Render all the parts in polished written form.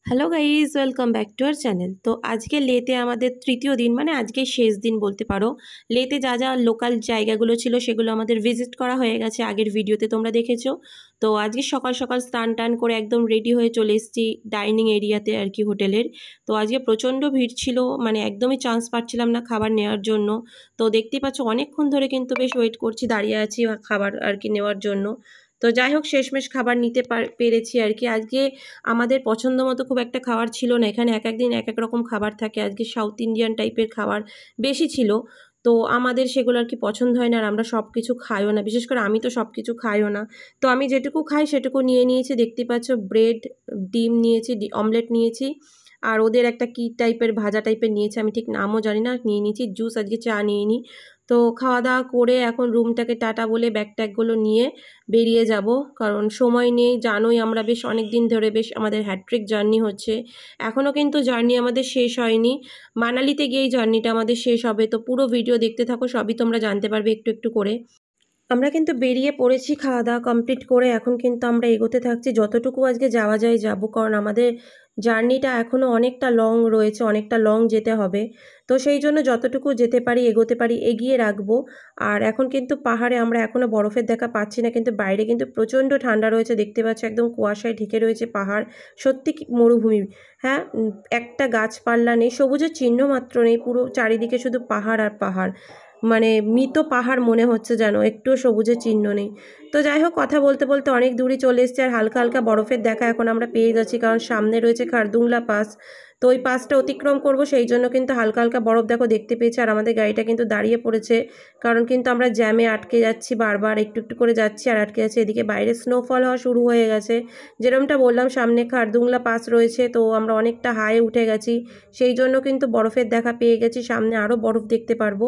Hello guys, welcome back to our channel. তো আজকে লেতে আমাদের তৃতীয় দিন, মানে আজকে শেষ দিন বলতে পারো। লেতে যা যা লোকাল জায়গাগুলো ছিল সেগুলো আমাদের ভিজিট করা হয়ে গেছে, আগের ভিডিওতে তোমরা দেখেছো। তো আজকে সকাল সকাল স্নান টান করে একদম রেডি হয়ে চলে এসেছি ডাইনিং এরিয়াতে আর কি, হোটেলের। তো আজকে প্রচণ্ড ভিড় ছিল, মানে একদমই চান্স পাচ্ছিলাম না খাবার নেওয়ার জন্য। তো দেখতেই পাচ্ছ অনেকক্ষণ ধরে কিন্তু বেশ ওয়েট করছি, দাঁড়িয়ে আছি খাবার আর কি নেওয়ার জন্য। তো যাই হোক, শেষমেশ খাবার নিতে পেরেছি আর কি। আজকে আমাদের পছন্দ মতো খুব একটা খাবার ছিল না এখানে, এক এক দিন এক এক রকম খাবার থাকে। আজকে সাউথ ইন্ডিয়ান টাইপের খাবার বেশি ছিল, তো আমাদের সেগুলো আর কি পছন্দ হয় না, আর আমরা সব কিছু খাইও না, বিশেষ করে আমি তো সব কিছু খাইও না। তো আমি যেটুকু খাই সেটুকু নিয়ে নিয়েছি। দেখতেই পাচ্ছ ব্রেড, ডিম নিয়েছি, অমলেট নিয়েছি, আর ওদের একটা কি টাইপের ভাজা টাইপের নিয়েছে, আমি ঠিক নামও জানি না, নিয়ে নিয়েছি জুস, আজকে চা নিয়ে নিই। তো খাওয়া দাওয়া করে এখন রুমটাকে টাটা বলে ব্যাগ ট্যাগগুলো নিয়ে বেরিয়ে যাব, কারণ সময় নেই। জানোই আমরা বেশ অনেক দিন ধরে বেশ আমাদের হ্যাট্রিক জার্নি হচ্ছে, এখনও কিন্তু জার্নি আমাদের শেষ হয়নি। মানালিতে গিয়েই জার্নিটা আমাদের শেষ হবে। তো পুরো ভিডিও দেখতে থাকো, সবই তোমরা জানতে পারবে একটু একটু করে। আমরা কিন্তু বেরিয়ে পড়েছি খাওয়া দাওয়া কমপ্লিট করে, এখন কিন্তু আমরা এগোতে থাকছি, যতটুকু আজকে যাওয়া যায় যাব, কারণ আমাদের জার্নিটা এখনও অনেকটা লং রয়েছে, অনেকটা লং যেতে হবে। তো সেই জন্য যতটুকু যেতে পারি এগোতে পারি এগিয়ে রাখবো। আর এখন কিন্তু পাহাড়ে আমরা এখনও বরফের দেখা পাচ্ছি না, কিন্তু বাইরে কিন্তু প্রচণ্ড ঠান্ডা রয়েছে, দেখতে পাচ্ছি একদম কুয়াশায় ঢেকে রয়েছে পাহাড়। সত্যি মরুভূমি। হ্যাঁ, একটা গাছপালা নেই, সবুজের চিহ্ন মাত্র নেই, পুরো চারিদিকে শুধু পাহাড় আর পাহাড়, মানে মৃত পাহাড় মনে হচ্ছে যেন, একটুও সবুজের চিহ্ন নেই। তো যাই হোক, কথা বলতে বলতে অনেক দূরই চলে এসেছে, আর হালকা হালকা বরফের দেখা এখন আমরা পেয়ে যাচ্ছি, কারণ সামনে রয়েছে খারদুংলা পাস। তো ওই পাসটা অতিক্রম করব, সেই জন্য কিন্তু হালকা হালকা বরফ দেখো দেখতে পেয়েছি। আর আমাদের গাড়িটা কিন্তু দাঁড়িয়ে পড়েছে, কারণ কিন্তু আমরা জ্যামে আটকে যাচ্ছি, বারবার একটু একটু করে যাচ্ছি আর আটকে যাচ্ছি। এদিকে বাইরে স্নোফল হওয়া শুরু হয়ে গেছে, যেরকমটা বললাম সামনে খারদুংলা পাস রয়েছে, তো আমরা অনেকটা হাই উঠে গেছি, সেই জন্য কিন্তু বরফের দেখা পেয়ে গেছি। সামনে আরও বরফ দেখতে পারবো,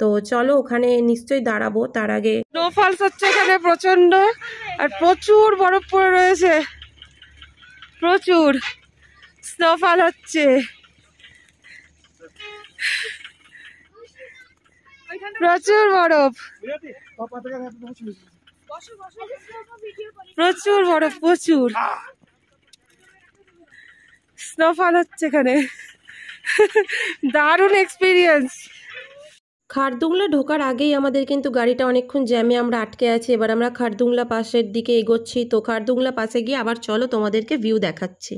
তো চলো ওখানে নিশ্চয়ই দাঁড়াবো। তার আগে স্নোফলস হচ্ছে এখানে প্রচন্ড, আর প্রচুর বরফ পড়ে রয়েছে, প্রচুর স্নোফল হচ্ছে, প্রচুর বরফ, প্রচুর বরফ, প্রচুর স্নোফল হচ্ছে এখানে। দারুণ এক্সপিরিয়েন্স। খারদুংলা ঢোকার আগেই আমাদের কিন্তু গাড়িটা অনেকক্ষণ জ্যামে আমরা আটকে আছি। এবার আমরা খারদুংলা পাসের দিকে এগোচ্ছি। তো খারদুংলা পাসে গিয়ে আবার চলো তোমাদেরকে ভিউ দেখাচ্ছি।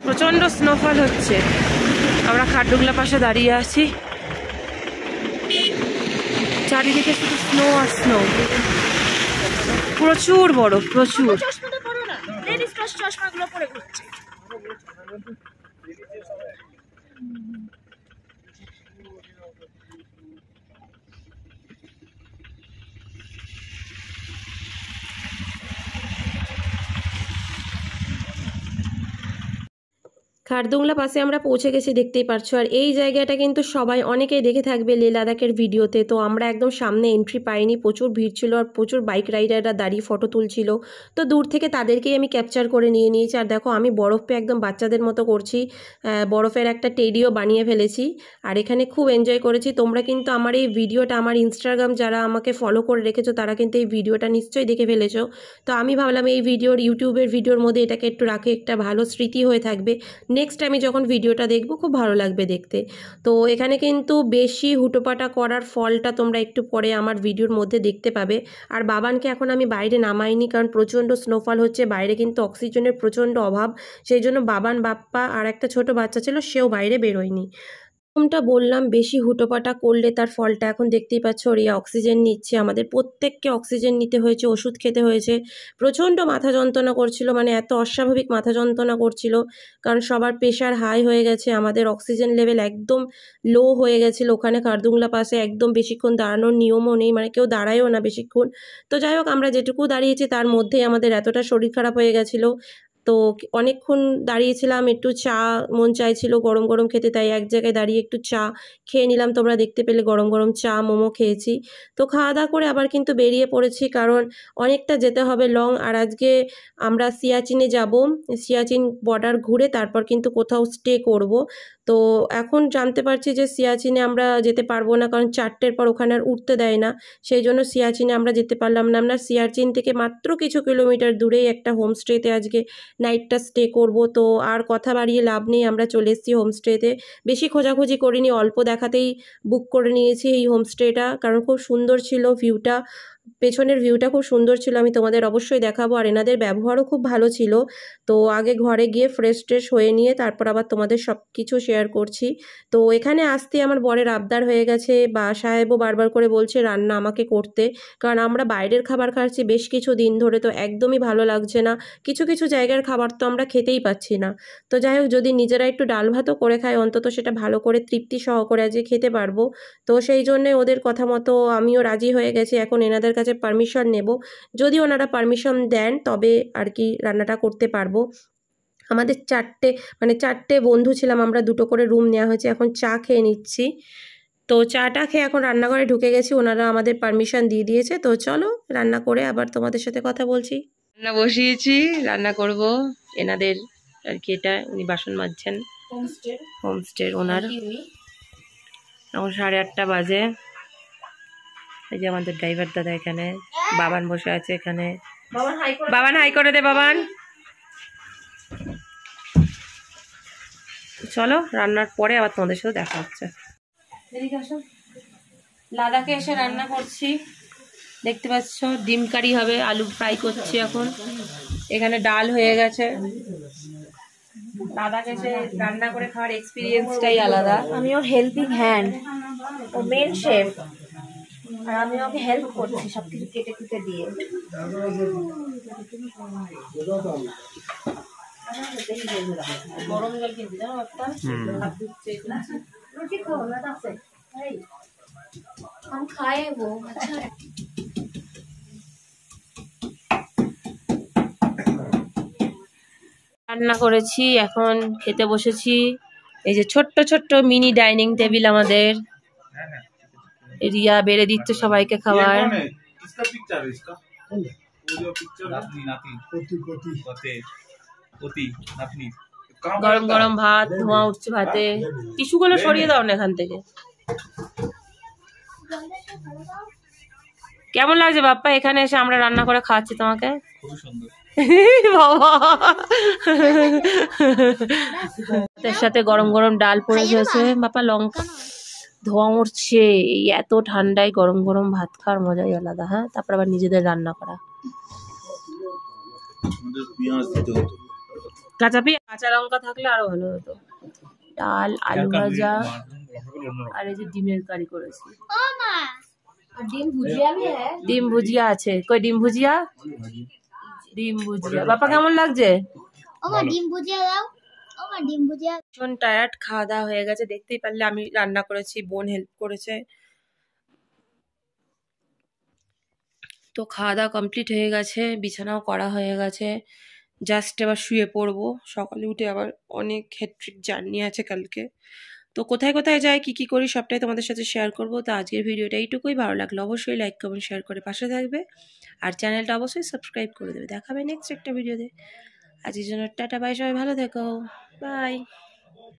প্রচন্ড স্নোফল হচ্ছে, আমরা খারদুংলা পাশে দাঁড়িয়ে আছি, চারিদিকে শুধু স্নো আর স্নো, প্রচুর বরফ, প্রচুর। খারদুংলা পাসে আমরা পৌঁছে গেছি, দেখতেই পারছো। আর এই জায়গাটা কিন্তু সবাই অনেকেই দেখে থাকবে লে লাদাখের ভিডিওতে। তো আমরা একদম সামনে এন্ট্রি পাইনি, প্রচুর ভিড় ছিল, আর প্রচুর বাইক রাইডাররা দাঁড়িয়ে ফটো তুলছিল। তো দূর থেকে তাদেরকেই আমি ক্যাপচার করে নিয়ে নিয়েছি। আর দেখো আমি বরফ পেয়ে একদম বাচ্চাদের মতো করছি, বরফের একটা টেডিও বানিয়ে ফেলেছি, আর এখানে খুব এনজয় করেছি। তোমরা কিন্তু আমার এই ভিডিওটা, আমার ইনস্টাগ্রাম যারা আমাকে ফলো করে রেখেছো তারা কিন্তু এই ভিডিওটা নিশ্চয়ই দেখে ফেলেছো। তো আমি ভাবলাম এই ইউটিউবের ভিডিওর মধ্যে এটাকে একটু রাখে, একটা ভালো স্মৃতি হয়ে থাকবে। নেক্সট আমি যখন ভিডিওটা দেখবো খুব ভালো লাগবে দেখতে। তো এখানে কিন্তু বেশি হুটোপাটা করার ফলটা তোমরা একটু পরে আমার ভিডিওর মধ্যে দেখতে পাবে। আর বাবানকে এখন আমি বাইরে নামাইনি, কারণ প্রচণ্ড স্নোফল হচ্ছে, বাইরে কিন্তু অক্সিজেনের প্রচণ্ড অভাব, সেই জন্য বাবান, বাপ্পা আর একটা ছোট বাচ্চা ছিল, সেও বাইরে বেরোয়নি। যেরকমটা বললাম, বেশি হুটোপাটা করলে তার ফলটা এখন দেখতেই পাচ্ছ। রিয়া অক্সিজেন নিচ্ছে, আমাদের প্রত্যেককে অক্সিজেন নিতে হয়েছে, ওষুধ খেতে হয়েছে। প্রচণ্ড মাথা যন্ত্রণা করছিল, মানে এত অস্বাভাবিক মাথা যন্ত্রণা করছিল, কারণ সবার প্রেশার হাই হয়ে গেছে, আমাদের অক্সিজেন লেভেল একদম লো হয়ে গেছিলো ওখানে খারদুংলা পাশে। একদম বেশিক্ষণ দাঁড়ানোর নিয়মও নেই, মানে কেউ দাঁড়ায়ও না বেশিক্ষণ। তো যাই হোক, আমরা যেটুকু দাঁড়িয়েছি তার মধ্যেই আমাদের এতটা শরীর খারাপ হয়ে গেছিলো। তো অনেকক্ষণ দাঁড়িয়েছিলাম, একটু চা মন চাইছিল গরম গরম খেতে, তাই এক জায়গায় দাঁড়িয়ে একটু চা খেয়ে নিলাম। তোমরা দেখতে পেলে গরম গরম চা, মোমো খেয়েছি। তো খাওয়া দাওয়া করে আবার কিন্তু বেরিয়ে পড়েছি, কারণ অনেকটা যেতে হবে লং। আর আজকে আমরা সিয়াচিনে যাব, সিয়াচিন বর্ডার ঘুরে তারপর কিন্তু কোথাও স্টে করব। তো এখন জানতে পারছি যে সিয়াচিনে আমরা যেতে পারবো না, কারণ 4টের পর ওখানে আর উঠতে দেয় না, সেই জন্য সিয়াচিনে আমরা যেতে পারলাম না। আমরা সিয়াচিন থেকে মাত্র কিছু কিলোমিটার দূরেই একটা হোমস্টেতে আজকে নাইটটা স্টে করব। তো আর কথা বাড়িয়ে লাভ নেই, আমরা চলে এসেছি হোমস্টেতে। বেশি খোঁজাখুঁজি করিনি, অল্প দেখাতেই বুক করে নিয়েছি এই হোমস্টেটা, কারণ খুব সুন্দর ছিল ভিউটা, পেছনের ভিউটা খুব সুন্দর ছিল, আমি তোমাদের অবশ্যই দেখাবো। আর এনাদের ব্যবহারও খুব ভালো ছিল। তো আগে ঘরে গিয়ে ফ্রেশ ট্রেশ হয়ে নিয়ে তারপর আবার তোমাদের সব কিছু শেয়ার করছি। তো এখানে আসতে আমার বরের আবদার হয়ে গেছে, বা সাহেবও বারবার করে বলছে রান্না আমাকে করতে, কারণ আমরা বাইরের খাবার খাচ্ছি বেশ কিছু দিন ধরে, তো একদমই ভালো লাগছে না। কিছু কিছু জায়গার খাবার তো আমরা খেতেই পাচ্ছি না। তো যাই হোক, যদি নিজেরা একটু ডাল ভাতও করে খাই অন্তত সেটা ভালো করে তৃপ্তি সহকারে আজকে খেতে পারবো। তো সেই জন্যে ওদের কথা মতো আমিও রাজি হয়ে গেছি। এখন এনাদের কাছে পারমিশন নেব, যদি ওনারা পারমিশন দেন তবে আর কি রান্নাটা করতে পারবো। আমাদের চারটে বন্ধু ছিলাম আমরা, দুটো করে রুম নেওয়া হয়েছে। এখন চা খেয়ে নিচ্ছি। তো চাটা খেয়ে এখন রান্নাঘরে ঢুকে গেছি, ওনারা আমাদের পারমিশন দিয়ে দিয়েছে। তো চলো রান্না করে আবার তোমাদের সাথে কথা বলছি। রান্না বসিয়েছি, রান্না করব। এনাদের আর কি এটা, উনি বাসন মাজছেন, হোমস্টের ওনার। এখন 8:30 বাজে। এই যে আমাদের ড্রাইভার দাদা এখানে, বাবান বসে আছে এখানে। বাবান হাই করে দে বাবান। চলো রান্নার পরে আবার তোমাদের সাথে দেখা হচ্ছে। লাদাখে এসে রান্না করছি, দেখতে পাচ্ছ ডিম কারি হবে, আলু ফ্রাই করছি এখন। এখানে ডাল হয়ে গেছে। লাদাখে এসে রান্না করে খাওয়ার এক্সপিরিয়েন্সটাই আলাদা। আমিও হেল্পিং হ্যান্ড, ও মেন শেফ, আর আমি ওকে হেল্প করছি সবকিছু কেটে কুটে দিয়ে। গরম জল কিনতে জানো একটা রুটি খাও না আছে हम खाए वो अच्छा है। রান্না করেছি, এখন খেতে বসেছি। এই যে ছোট্ট ছোট্ট মিনি ডাইনিং টেবিল আমাদের, রিয়া বেড়ে দিচ্ছে সবাইকে খাবার। গরম গরম ভাত, ধোঁয়া উঠছে ভাতে। টিস্যুগুলো সরিয়ে দাও না এখান থেকে। কেমন লাগছে বাপ্পা এখানে এসে আমরা রান্না করে খাওয়াচ্ছি তোমাকে? খুবই সুন্দর বাবা, তার সাথে গরম গরম ডাল পড়ে গেছে। বাপ্পা লঙ্কা, ধোঁয়া উঠছে। এই এত ঠান্ডায় গরম গরম ভাত খাওয়ার মজাই আলাদা। হ্যাঁ, তারপর আবার নিজেদের রান্না করা। কাঁচা লঙ্কা থাকলে আরো ভালো হতো। ডাল, আলু ভাজা, আর এই যে ডিমের কারি করেছি। ডিম ভুজিয়া আছে, কই ডিম ভুজিয়া? ডিম ভুজিয়া। বাপা কেমন লাগছে? ডিম ভুজিয়া দাও, ডিম ভুজিয়া। ভীষণ টায়ার্ড, খাওয়া দাওয়া হয়ে গেছে। দেখতেই পারলে আমি রান্না করেছি, বোন হেল্প করেছে। তো খাওয়া দাওয়া কমপ্লিট হয়ে গেছে, বিছানাও করা হয়ে গেছে। জাস্ট এবার শুয়ে পড়বো। সকালে উঠে আবার অনেক হেক্টিক জার্নি আছে কালকে। তো কোথায় কোথায় যাই, কি কি করি সবটাই তোমাদের সাথে শেয়ার করব। তো আজকের ভিডিওটা এইটুকুই। ভালো লাগলো অবশ্যই লাইক কমেন্ট শেয়ার করে পাশে থাকবে, আর চ্যানেলটা অবশ্যই সাবস্ক্রাইব করে দেবে। দেখাবে নেক্সট একটা ভিডিওতে। আজকের জন্য টাটা বাই, সবাই ভালো থেকো, বাই।